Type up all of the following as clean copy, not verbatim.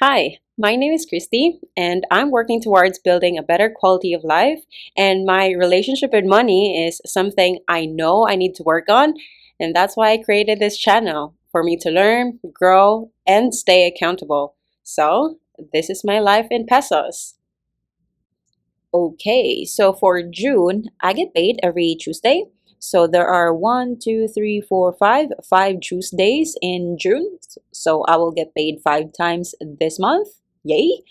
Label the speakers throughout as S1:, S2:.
S1: Hi, my name is Christy, and I'm working towards building a better quality of life. And my relationship with money is something I know I need to work on. And that's why I created this channel for me to learn, grow, and stay accountable. So, this is my life in pesos. Okay, so for June, I get paid every Tuesday. So there are 5 Tuesdays in June. So I will get paid 5 times this month. Yay!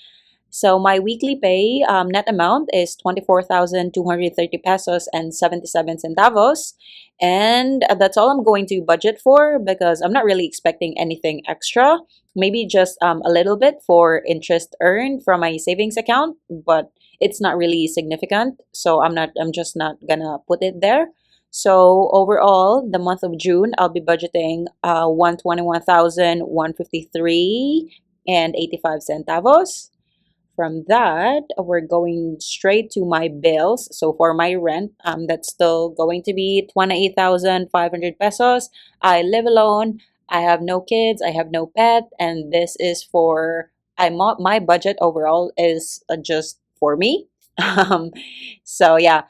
S1: So my weekly pay net amount is 24,230 pesos and 77 centavos. And that's all I'm going to budget for because I'm not really expecting anything extra. Maybe just a little bit for interest earned from my savings account, but it's not really significant. So I'm just not gonna put it there. So overall, the month of June, I'll be budgeting 121,153 and 85 centavos. From that, we're going straight to my bills. So for my rent, that's still going to be 28,500 pesos. I live alone. I have no kids. I have no pet, and this is for my budget overall is just for me. Um, so yeah,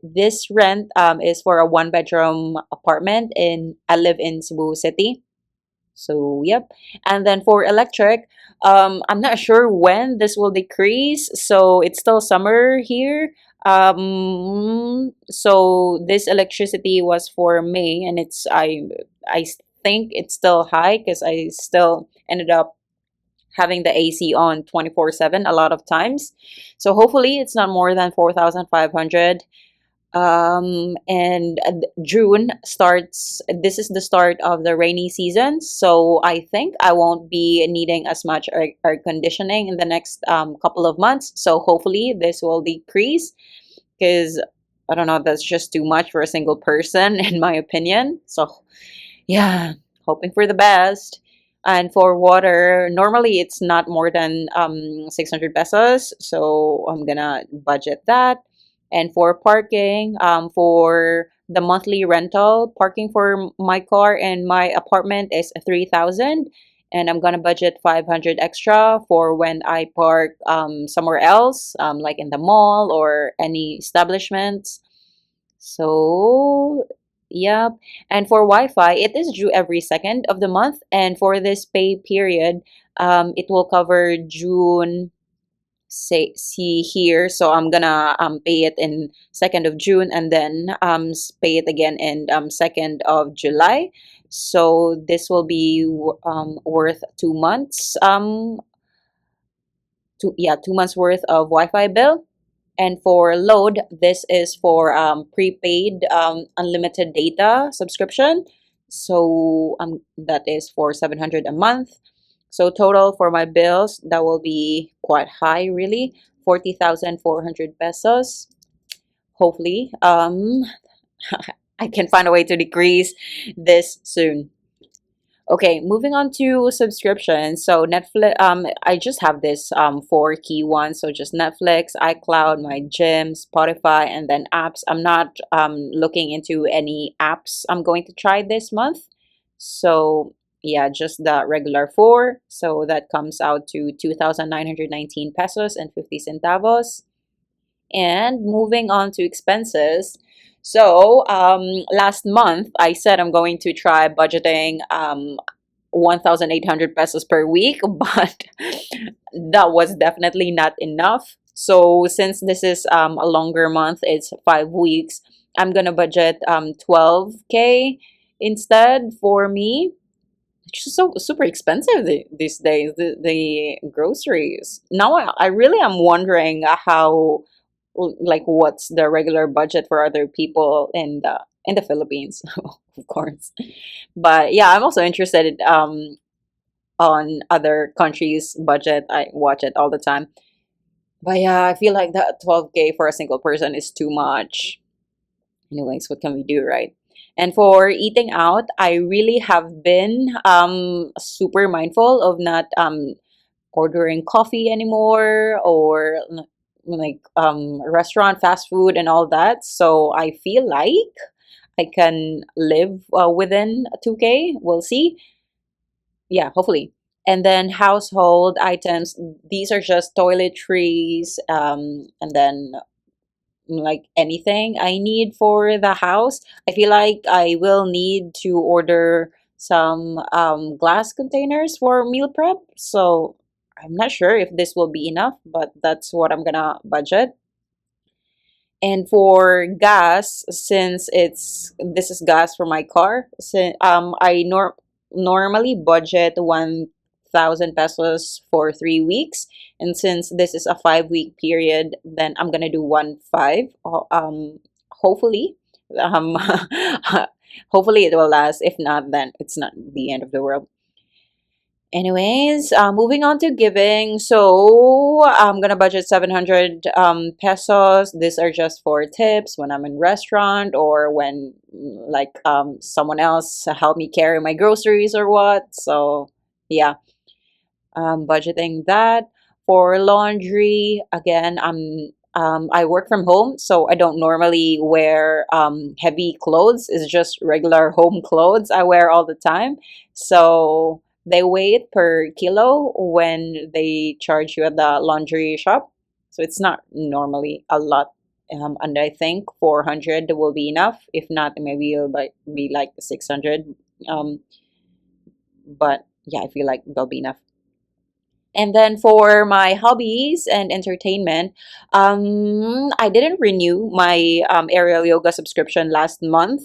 S1: this rent is for a one-bedroom apartment in I live in Cebu City. So, yep. And then for electric, I'm not sure when this will decrease. So, it's still summer here. So this electricity was for May, and I think it's still high because I still ended up having the AC on 24/7 a lot of times. So hopefully it's not more than 4,500. And June starts, this is the start of the rainy season, so I think I won't be needing as much air conditioning in the next couple of months. So hopefully this will decrease because I don't know, that's just too much for a single person in my opinion. So yeah, hoping for the best. And for water, normally it's not more than 600 pesos, so I'm gonna budget that. And for parking, for the monthly rental, parking for my car and my apartment is 3,000, and I'm gonna budget 500 extra for when I park somewhere else, like in the mall or any establishments. So, yep. And for Wi-Fi, it is due every second of the month. And for this pay period, it will cover June. Say, see here. So I'm gonna pay it in 2nd of June and then pay it again in 2nd of July. So this will be worth 2 months. 2 months worth of Wi-Fi bill. And for load, this is for prepaid unlimited data subscription. So that is for 700 a month. So total for my bills, that will be quite high, really, 40,400 pesos. Hopefully, I can find a way to decrease this soon. Okay, moving on to subscriptions. So Netflix, I just have this four key ones. So just Netflix, iCloud, my gym, Spotify, and then apps. I'm not looking into any apps I'm going to try this month. So yeah, just the regular four. So that comes out to 2,919 pesos and 50 centavos. And moving on to expenses. So last month, I said I'm going to try budgeting 1,800 pesos per week, but that was definitely not enough. So since this is a longer month, it's 5 weeks, I'm gonna budget 12K instead for me. It's just so super expensive these days, the groceries. Now I really am wondering how, like, what's the regular budget for other people in the Philippines, of course. But yeah, I'm also interested on other countries' budget. I watch it all the time. But yeah, I feel like that 12K for a single person is too much. Anyways, what can we do, right? And for eating out, I really have been super mindful of not ordering coffee anymore or like restaurant fast food and all that. So I feel like I can live within 2K. We'll see. Yeah, hopefully. And then household items, these are just toiletries, and then like anything I need for the house. I feel like I will need to order some glass containers for meal prep. So I'm not sure if this will be enough, but that's what I'm gonna budget. And for gas, since it's this is gas for my car, I normally budget 1,000 pesos for 3 weeks, and since this is a 5 week period, then I'm gonna do 1,500. Hopefully, um, hopefully it will last. If not, then it's not the end of the world. Anyways, moving on to giving. So I'm gonna budget 700 pesos. These are just for tips when I'm in restaurant or when like someone else help me carry my groceries or what. So yeah, budgeting that. For laundry, again, I work from home, so I don't normally wear heavy clothes. It's just regular home clothes I wear all the time. So they weigh it per kilo when they charge you at the laundry shop. So it's not normally a lot. And I think 400 will be enough. If not, maybe it'll be like 600. Um, but yeah, I feel like they'll be enough. And then for my hobbies and entertainment, I didn't renew my aerial yoga subscription last month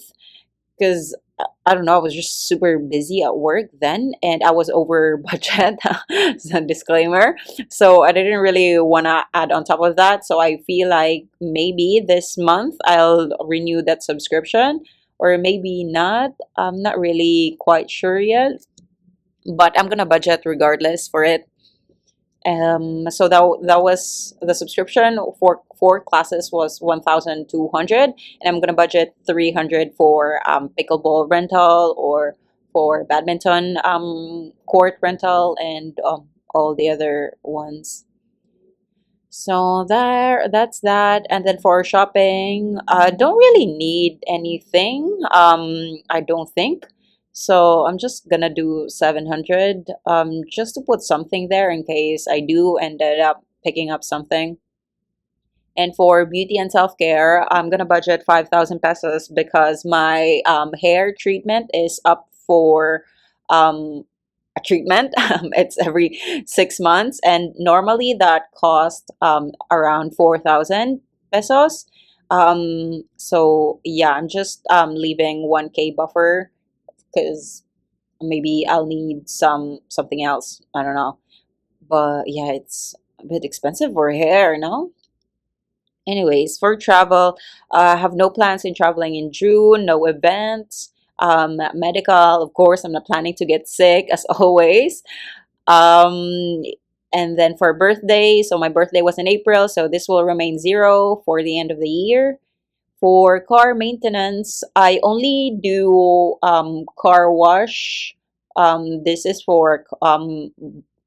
S1: because I don't know, I was just super busy at work then and I was over budget. So disclaimer. So I didn't really want to add on top of that. So I feel like maybe this month I'll renew that subscription or maybe not. I'm not really quite sure yet, but I'm gonna budget regardless for it. So that was the subscription for 4 classes was 1,200, and I'm gonna budget 300 for pickleball rental or for badminton court rental and all the other ones. So that's that. And then for shopping, I don't really need anything. I don't think. So I'm just gonna do 700 just to put something there in case I do ended up picking up something. And for beauty and self-care, I'm gonna budget 5,000 pesos because my hair treatment is up for a treatment. It's every 6 months, and normally that cost around 4,000 pesos. So yeah, I'm just leaving 1K buffer because maybe I'll need something else. I don't know, but yeah, it's a bit expensive for hair, no? Anyways, for travel, I have no plans in traveling in June, no events. Medical, of course, I'm not planning to get sick as always. Um, and then for birthday, so my birthday was in April, so this will remain zero for the end of the year. For car maintenance, I only do car wash. This is for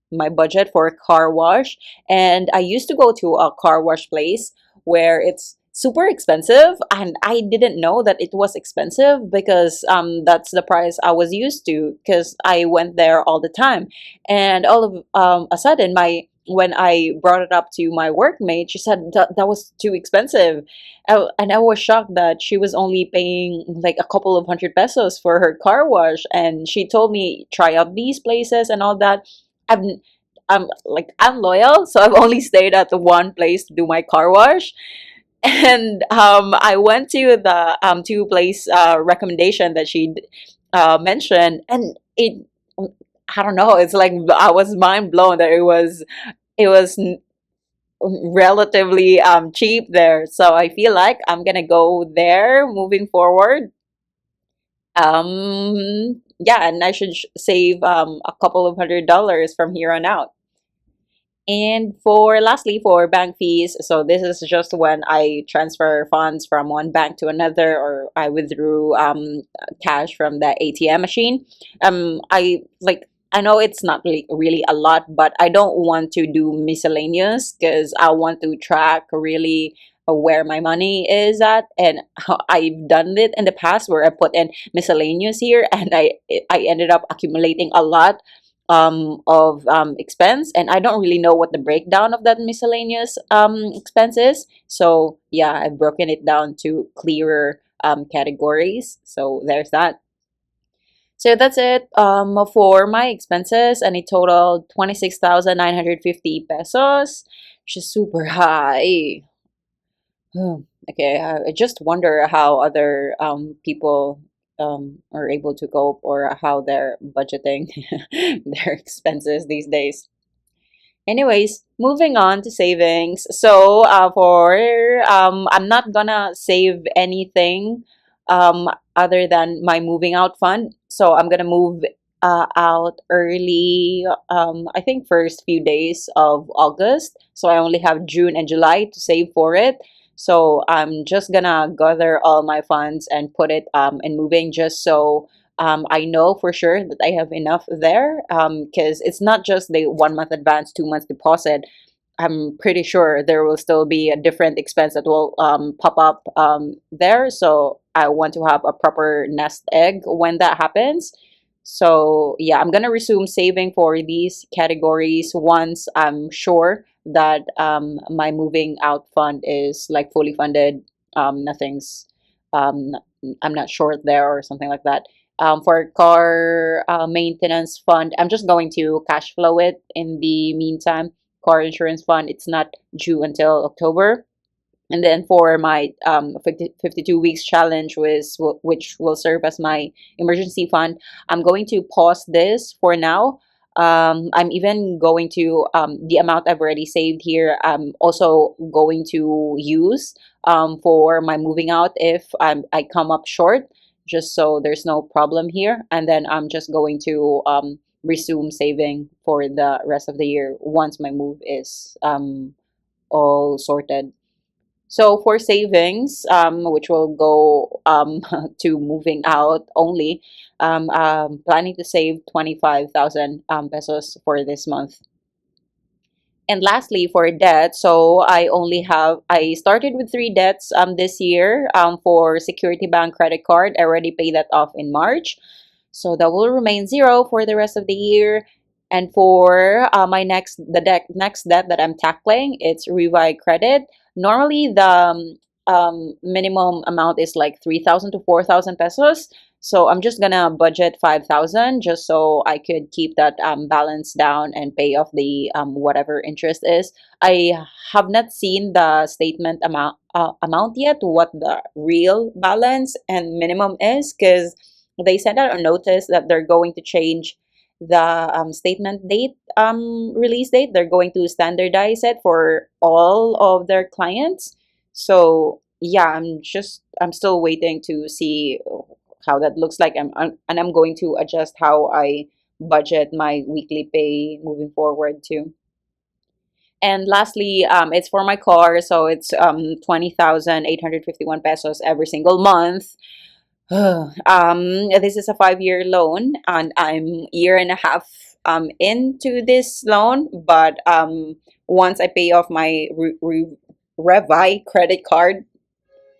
S1: my budget for a car wash. And I used to go to a car wash place where it's super expensive, and I didn't know that it was expensive because that's the price I was used to because I went there all the time. And all of a sudden, my when I brought it up to my workmate, she said that was too expensive. And I was shocked that she was only paying like a couple of hundred pesos for her car wash. And she told me, try out these places and all that. I'm, I'm loyal, so I've only stayed at the one place to do my car wash. And I went to the two place recommendation that she mentioned, and it I don't know. It's like I was mind blown that it was relatively cheap there. So I feel like I'm gonna go there moving forward. Yeah, and I should save a couple of $100 from here on out. And for lastly, for bank fees, so this is just when I transfer funds from one bank to another, or I withdrew cash from the ATM machine. I know it's not really a lot, but I don't want to do miscellaneous because I want to track really where my money is at, and I've done it in the past where I put in miscellaneous here, and I ended up accumulating a lot of expense, and I don't really know what the breakdown of that miscellaneous expense is. So yeah, I've broken it down to clearer categories. So there's that. So that's it for my expenses, and it totaled 26,950 pesos, which is super high. Okay, I just wonder how other people are able to cope, or how they're budgeting their expenses these days. Anyways, moving on to savings. So, I'm not gonna save anything other than my moving out fund. So, I'm gonna move out early, I think first few days of August. So, I only have June and July to save for it. So, I'm just gonna gather all my funds and put it in moving, just so I know for sure that I have enough there, because it's not just the 1 month advance, 2 months deposit. I'm pretty sure there will still be a different expense that will pop up there. So I want to have a proper nest egg when that happens. So yeah, I'm gonna resume saving for these categories once I'm sure that my moving out fund is like fully funded. Nothing's um, I'm not short there or something like that. For car maintenance fund, I'm just going to cash flow it in the meantime. Car insurance fund, it's not due until October. And then for my 52 weeks challenge, which will serve as my emergency fund, I'm going to pause this for now. I'm even going to, the amount I've already saved here, I'm also going to use for my moving out if I come up short, just so there's no problem here. And then I'm just going to resume saving for the rest of the year once my move is all sorted. So for savings, which will go to moving out only, planning to save 25,000 pesos for this month. And lastly, for debt, so I started with three debts this year. For Security Bank credit card, I already paid that off in March. So that will remain zero for the rest of the year. And for my next debt that I'm tackling, it's Revi credit. Normally, the minimum amount is like 3,000 to 4,000 pesos. So I'm just gonna budget 5,000 just so I could keep that balance down and pay off the whatever interest is. I have not seen the statement amount yet, what the real balance and minimum is, because they sent out a notice that they're going to change the statement date, release date. They're going to standardize it for all of their clients. So yeah, I'm still waiting to see how that looks like. And I'm going to adjust how I budget my weekly pay moving forward too. And lastly, it's for my car, so it's 20,851 pesos every single month. This is a 5-year loan, and I'm year and a half into this loan. But once I pay off my Revi credit card,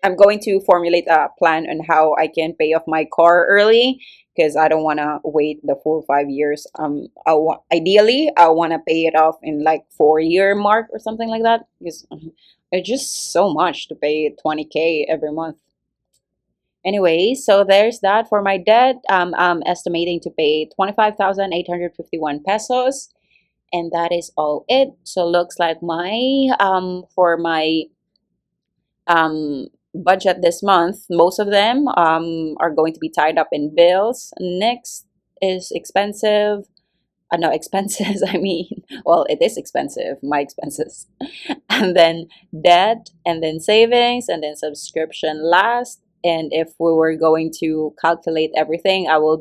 S1: I'm going to formulate a plan on how I can pay off my car early, because I don't want to wait the full 5 years. Ideally, I want to pay it off in like 4-year mark or something like that, because it's just so much to pay 20K every month. Anyway, so there's that for my debt. I'm estimating to pay 25,851 pesos, and that is all it. So looks like my for my budget this month, most of them are going to be tied up in bills. Next is expensive. No, expenses, I mean, well, it is expensive, my expenses. And then debt, and then savings, and then subscription last. And if we were going to calculate everything, I will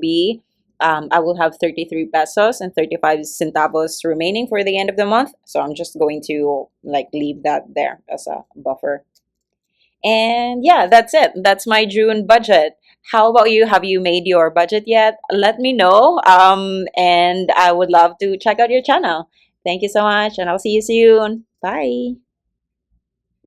S1: have 33 pesos and 35 centavos remaining for the end of the month. So I'm just going to like leave that there as a buffer. And yeah, that's it. That's my June budget. How about you? Have you made your budget yet? Let me know. And I would love to check out your channel. Thank you so much, and I'll see you soon. Bye.